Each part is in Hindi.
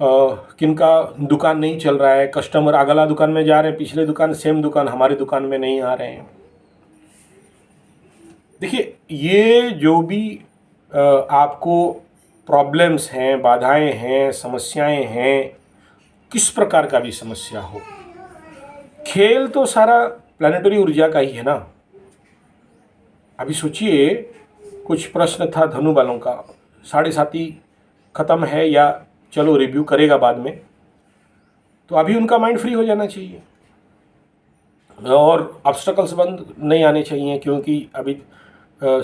किनका दुकान नहीं चल रहा है, कस्टमर अगला दुकान में जा रहे हैं, पिछले दुकान सेम दुकान हमारी दुकान में नहीं आ रहे हैं। देखिए, ये जो भी आपको प्रॉब्लम्स हैं, बाधाएं हैं, समस्याएं हैं, किस प्रकार का भी समस्या हो, खेल तो सारा प्लानिटरी ऊर्जा का ही है ना। अभी सोचिए, कुछ प्रश्न था धनु वालों का, 7.5 ख़त्म है या चलो रिव्यू करेगा बाद में, तो अभी उनका माइंड फ्री हो जाना चाहिए और ऑब्स्टकल्स बंद नहीं आने चाहिए, क्योंकि अभी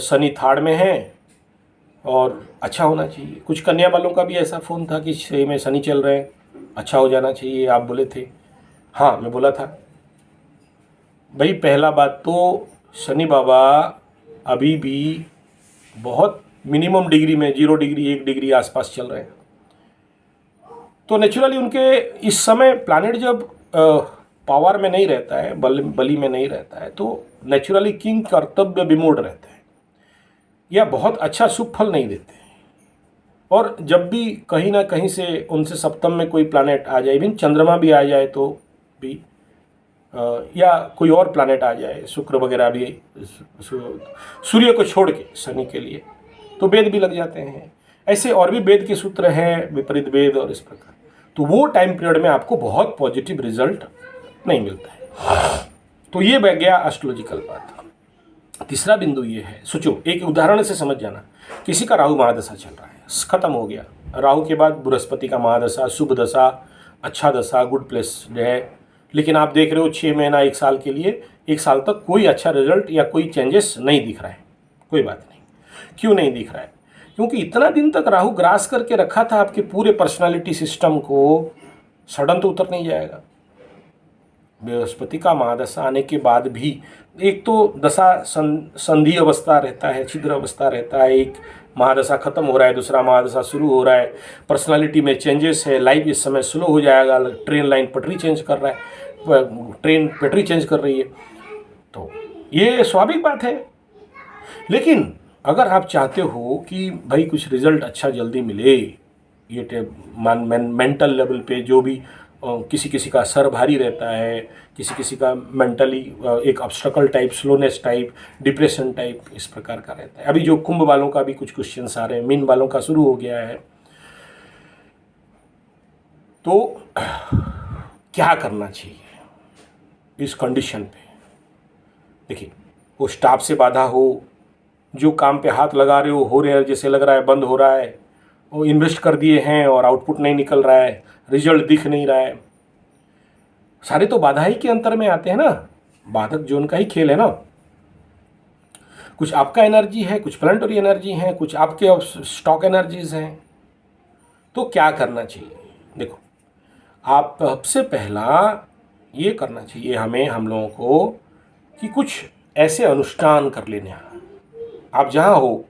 शनि थार्ड में है और अच्छा होना चाहिए। कुछ कन्या वालों का भी ऐसा फ़ोन था कि 6 में शनि चल रहे हैं, अच्छा हो जाना चाहिए, आप बोले थे। हाँ, मैं बोला था भाई, पहला बात तो शनि बाबा अभी भी बहुत मिनिमम डिग्री में 0 डिग्री 1 डिग्री आसपास चल रहे हैं, तो नेचुरली उनके इस समय प्लैनेट जब पावर में नहीं रहता है, बली में नहीं रहता है, तो नेचुरली किंग कर्तव्य विमूढ़ रहते हैं या बहुत अच्छा शुभ फल नहीं देते हैं। और जब भी कहीं ना कहीं से उनसे सप्तम में कोई प्लैनेट आ जाए, इवन चंद्रमा भी आ जाए तो भी, या कोई और प्लैनेट आ जाए, शुक्र वगैरह भी, सूर्य को छोड़ के शनि के लिए, तो वेद भी लग जाते हैं। ऐसे और भी वेद के सूत्र हैं, विपरीत वेद और इस प्रकार, तो वो टाइम पीरियड में आपको बहुत पॉजिटिव रिजल्ट नहीं मिलता है। तो ये बह गया एस्ट्रोलॉजिकल बात। तीसरा बिंदु ये है, सोचो एक उदाहरण से समझ जाना, किसी का राहु महादशा चल रहा है, खत्म हो गया, राहु के बाद बृहस्पति का महादशा, शुभ दशा, अच्छा दशा, गुड प्लेस है, लेकिन आप देख रहे हो 6 महीना 1 साल के लिए, 1 साल तक कोई अच्छा रिजल्ट या कोई चेंजेस नहीं दिख रहा है। कोई बात नहीं, क्यों नहीं दिख रहा है? क्योंकि इतना दिन तक राहु ग्रास करके रखा था आपके पूरे पर्सनालिटी सिस्टम को, सडन तो उतर नहीं जाएगा। बृहस्पति का महादशा आने के बाद भी एक तो दशा संधि अवस्था रहता है, छिद्र अवस्था रहता है, एक महादशा खत्म हो रहा है, दूसरा महादशा शुरू हो रहा है, पर्सनालिटी में चेंजेस है, लाइफ इस समय स्लो हो जाएगा, ट्रेन लाइन पटरी चेंज कर रहा है, ट्रेन पटरी चेंज कर रही है, तो ये स्वाभाविक बात है। लेकिन अगर आप चाहते हो कि भाई कुछ रिजल्ट अच्छा जल्दी मिले, ये मेंटल लेवल पे जो भी किसी किसी का सर भारी रहता है, किसी किसी का मेंटली एक obstacle type, slowness type, depression type, इस प्रकार का रहता है। अभी जो कुंभ वालों का भी कुछ क्वेश्चंस आ रहे हैं, मीन वालों का शुरू हो गया है, तो क्या करना चाहिए इस कंडीशन पे? देखिए, वो स्टाफ से बाधा हो, जो काम पे हाथ लगा रहे हो रहे हैं, जैसे लग रहा है बंद हो रहा है, वो इन्वेस्ट कर दिए हैं और आउटपुट नहीं निकल रहा है, रिजल्ट दिख नहीं रहा है, सारे तो बाधा ही के अंतर में आते हैं ना, बाधक जोन का ही खेल है ना। कुछ आपका एनर्जी है, कुछ प्लानिटरी एनर्जी है, कुछ आपके स्टॉक एनर्जीज हैं, तो क्या करना चाहिए? देखो, आप सबसे पहला ये करना चाहिए हमें, हम लोगों को, कि कुछ ऐसे अनुष्ठान कर लेने हैं। आप जहाँ हो,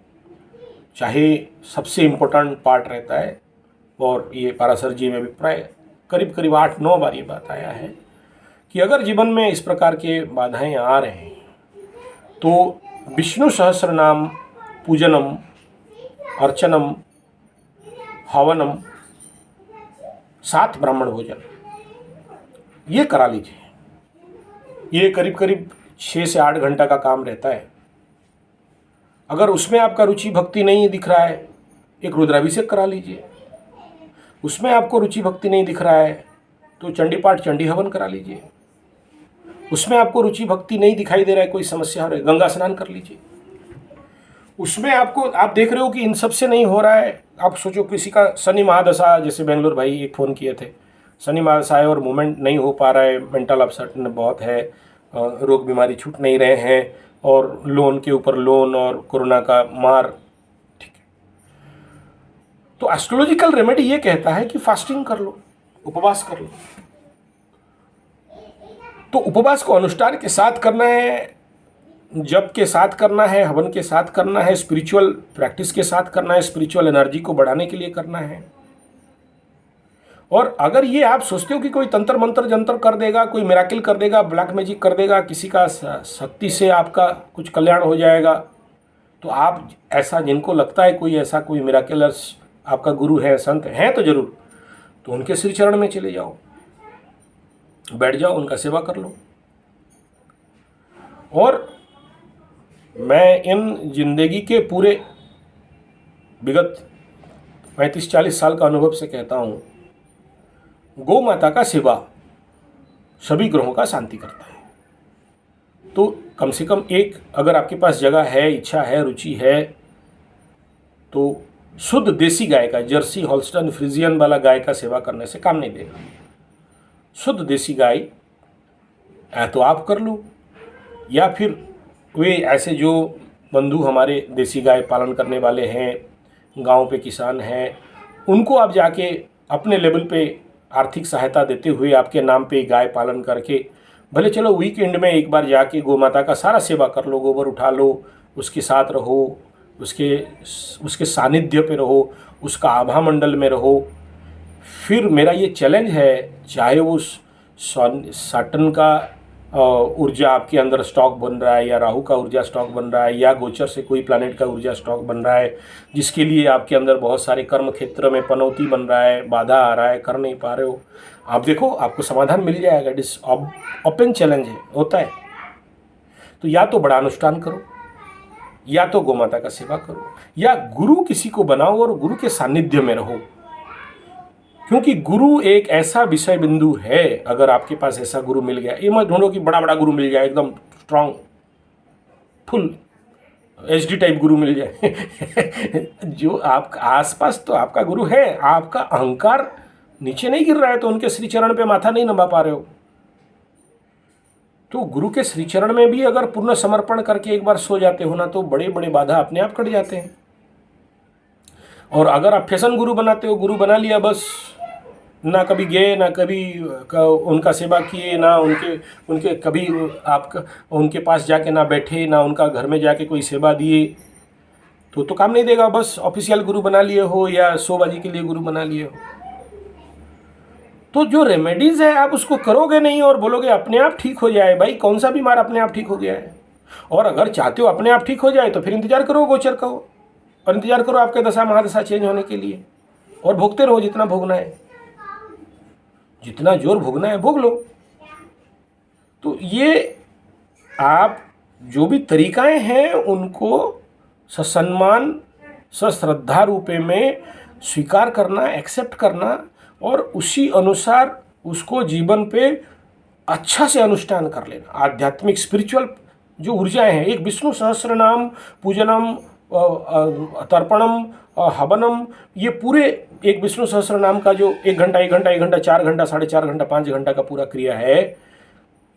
चाहे सबसे इम्पोर्टेंट पार्ट रहता है, और ये पाराशर जी में भी प्राय करीब करीब 8-9 बार ये बात आया है कि अगर जीवन में इस प्रकार के बाधाएं आ रहे हैं, तो विष्णु सहस्र नाम पूजनम, अर्चनम, हवनम, 7 ब्राह्मण भोजन, ये करा लीजिए। ये करीब करीब 6 से 8 घंटा का काम रहता है। अगर उसमें आपका रुचि भक्ति नहीं दिख रहा है, एक रुद्राभिषेक करा लीजिए। उसमें आपको रुचि भक्ति नहीं दिख रहा है, तो चंडी पाठ, चंडी हवन करा लीजिए। उसमें आपको रुचि भक्ति नहीं दिखाई दे रहा है, कोई समस्या हो रही है, गंगा स्नान कर लीजिए। उसमें आपको, आप देख रहे हो कि इन सब से नहीं हो रहा है, आप सोचो किसी का शनि महादशा, जैसे बेंगलोर भाई एक फ़ोन किए थे, शनि महादशा है और मूवमेंट नहीं हो पा रहा है, मेंटल अपसेट बहुत है, रोग बीमारी छूट नहीं रहे हैं, और लोन के ऊपर लोन और कोरोना का मार, ठीक है, तो एस्ट्रोलॉजिकल रेमेडी ये कहता है कि फास्टिंग कर लो, उपवास कर लो। तो उपवास को अनुष्ठान के साथ करना है, जप के साथ करना है, हवन के साथ करना है, स्पिरिचुअल प्रैक्टिस के साथ करना है, स्पिरिचुअल एनर्जी को बढ़ाने के लिए करना है। और अगर ये आप सोचते हो कि कोई तंत्र मंत्र जंतर कर देगा, कोई मिराकिल कर देगा, ब्लैक मैजिक कर देगा, किसी का शक्ति से आपका कुछ कल्याण हो जाएगा, तो आप ऐसा, जिनको लगता है कोई ऐसा कोई मिराकिलर्स आपका गुरु है, संत हैं तो जरूर, तो उनके श्री चरण में चले जाओ, बैठ जाओ, उनका सेवा कर लो। और मैं इन जिंदगी के पूरे विगत 35-40 साल का अनुभव से कहता हूँ, गौ माता का सेवा सभी ग्रहों का शांति करता है। तो कम से कम एक, अगर आपके पास जगह है, इच्छा है, रुचि है, तो शुद्ध देसी गाय का, जर्सी, हॉल्स्टन, फ्रीजियन वाला गाय का सेवा करने से काम नहीं देगा। शुद्ध देसी गाय या तो आप कर लो, या फिर वे ऐसे जो बंधु हमारे देसी गाय पालन करने वाले हैं, गांव पे किसान हैं, उनको आप जाके अपने लेवल पे आर्थिक सहायता देते हुए आपके नाम पे गाय पालन करके, भले चलो वीकेंड में एक बार जाके गौ माता का सारा सेवा कर लो, गोबर उठा लो, उसके साथ रहो, उसके सानिध्य पे रहो, उसका आभा मंडल में रहो। फिर मेरा ये चैलेंज है, चाहे वो सैटर्न का ऊर्जा आपके अंदर स्टॉक बन रहा है, या राहु का ऊर्जा स्टॉक बन रहा है, या गोचर से कोई प्लैनेट का ऊर्जा स्टॉक बन रहा है, जिसके लिए आपके अंदर बहुत सारे कर्म क्षेत्र में पनौती बन रहा है, बाधा आ रहा है, कर नहीं पा रहे हो, आप देखो आपको समाधान मिल जाएगा। इट इज ओपन चैलेंज है, होता है। तो या तो बड़ा अनुष्ठान करो, या तो गौ माता का सेवा करो, या गुरु किसी को बनाओ और गुरु के सानिध्य में रहो। क्योंकि गुरु एक ऐसा विषय बिंदु है, अगर आपके पास ऐसा गुरु मिल गया, ये मत ढूंढो कि बड़ा बड़ा गुरु मिल जाए, एकदम स्ट्रांग फुल एचडी टाइप गुरु मिल जाए जो आपका आसपास तो आपका गुरु है, आपका अहंकार नीचे नहीं गिर रहा है तो उनके श्री चरण पे माथा नहीं नभा पा रहे हो। तो गुरु के श्री चरण में भी अगर पूर्ण समर्पण करके एक बार सो जाते हो ना, तो बड़े बड़े बाधा अपने आप कट जाते हैं। और अगर आप फैशन गुरु बनाते हो, गुरु बना लिया, बस ना कभी गए, ना कभी उनका सेवा किए, ना उनके कभी आप उनके पास जाके ना बैठे, ना उनका घर में जाके कोई सेवा दिए, तो काम नहीं देगा। बस ऑफिशियल गुरु बना लिए हो, या शोबाजी के लिए गुरु बना लिए हो। तो जो रेमेडीज़ है आप उसको करोगे नहीं और बोलोगे अपने आप ठीक हो जाए। भाई कौन सा बीमार अपने आप ठीक हो गया है? और अगर चाहते हो अपने आप ठीक हो जाए तो फिर इंतजार करो गोचर का, और इंतजार करो आपके दशा महादशा चेंज होने के लिए, और भोगते रहो जितना भोगना है, जितना जोर भोगना है भोग लो। तो ये आप जो भी तरीकाएं हैं उनको ससम्मान, सश्रद्धा रूपे में स्वीकार करना, एक्सेप्ट करना, और उसी अनुसार उसको जीवन पे अच्छा से अनुष्ठान कर लेना। आध्यात्मिक स्पिरिचुअल जो ऊर्जाएं हैं, एक विष्णु सहस्त्र नाम पूजनम, तर्पणम, हवनम, ये पूरे एक विष्णु सहस्त्र नाम का जो 1 घंटा 1 घंटा 1 घंटा 4 घंटा 4.5 घंटा 5 घंटा का पूरा क्रिया है,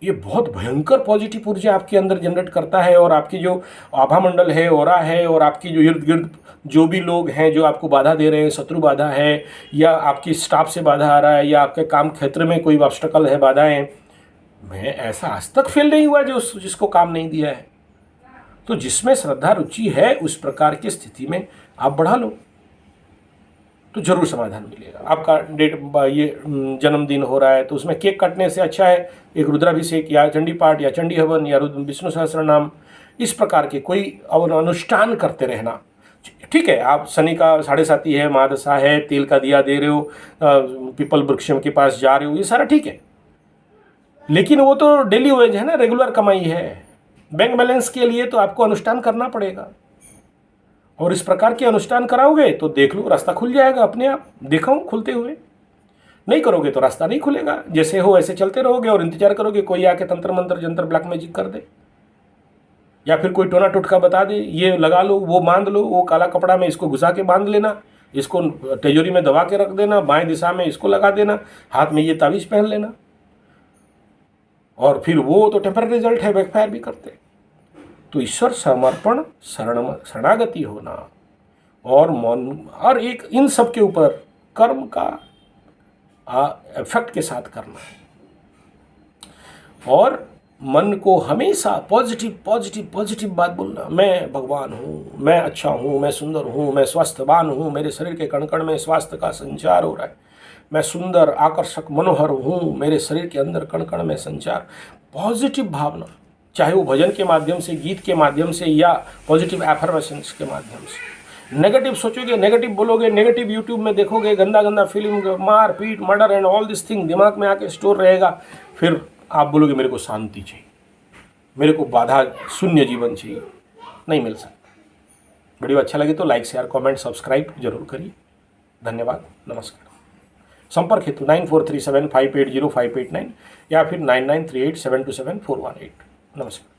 ये बहुत भयंकर पॉजिटिव ऊर्जा आपके अंदर जनरेट करता है। और आपकी जो आभा मंडल है, ओरा है, और आपकी जो इर्द गिर्द जो भी लोग हैं जो आपको बाधा दे रहे हैं, शत्रु बाधा है, या आपकी स्टाफ से बाधा आ रहा है, या आपके काम क्षेत्र में कोई ऑब्स्टेकल है, बाधाएं, मैं ऐसा आज तक फेल नहीं हुआ जो जिसको काम नहीं दिया है। तो जिसमें श्रद्धा रुचि है उस प्रकार की स्थिति में आप बढ़ा लो तो जरूर समाधान मिलेगा। आपका ये जन्मदिन हो रहा है तो उसमें केक काटने से अच्छा है एक रुद्राभिषेक, या चंडी पाठ, या चंडी हवन, या विष्णु सहस्त्र नाम, इस प्रकार के कोई अनुष्ठान करते रहना। ठीक है, आप शनि का 7.5 है, महादशा है, तेल का दिया दे रहे हो, पीपल वृक्ष के पास जा रहे हो, ये सारा ठीक है, लेकिन वो तो डेली वेज है ना, रेगुलर कमाई है। बैंक बैलेंस के लिए तो आपको अनुष्ठान करना पड़ेगा, और इस प्रकार के अनुष्ठान कराओगे तो देख लो रास्ता खुल जाएगा अपने आप। देखो खुलते हुए, नहीं करोगे तो रास्ता नहीं खुलेगा। जैसे हो ऐसे चलते रहोगे और इंतजार करोगे कोई आके तंत्र मंत्र जंत्र ब्लैक मैजिक कर दे, या फिर कोई टोना टुटका बता दे, ये लगा लो, वो बांध लो, वो काला कपड़ा में इसको घुसा के बांध लेना, इसको तिजोरी में दबा के रख देना, बाएं दिशा में इसको लगा देना, हाथ में ये तावीज़ पहन लेना, और फिर वो तो टेम्पररी रिजल्ट है, बैकफायर भी करते। तो ईश्वर समर्पण, शरणागति होना, और मौन, और एक इन सब के ऊपर कर्म का इफेक्ट के साथ करना है, और मन को हमेशा पॉजिटिव पॉजिटिव पॉजिटिव बात बोलना। मैं भगवान हूँ, मैं अच्छा हूँ, मैं सुंदर हूँ, मैं स्वास्थ्यवान हूँ, मेरे शरीर के कण कण में स्वास्थ्य का संचार हो रहा है, मैं सुंदर आकर्षक मनोहर हूँ, मेरे शरीर के अंदर कण कण में संचार। पॉजिटिव भावना, चाहे वो भजन के माध्यम से, गीत के माध्यम से, या पॉजिटिव एफर्मेशंस के माध्यम से, नेगेटिव सोचोगे, नेगेटिव बोलोगे, नेगेटिव यूट्यूब में देखोगे, गंदा गंदा फिल्म, मार पीट, murder and all this thing दिमाग में आके स्टोर रहेगा, फिर आप बोलोगे मेरे को शांति चाहिए, मेरे को बाधा शून्य जीवन चाहिए, नहीं मिल सकता। वीडियो अच्छा लगे तो लाइक शेयर कमेंट सब्सक्राइब जरूर करिए। धन्यवाद, नमस्कार। संपर्क हेतु 9437580589 या फिर 9938727418। नमस्कार।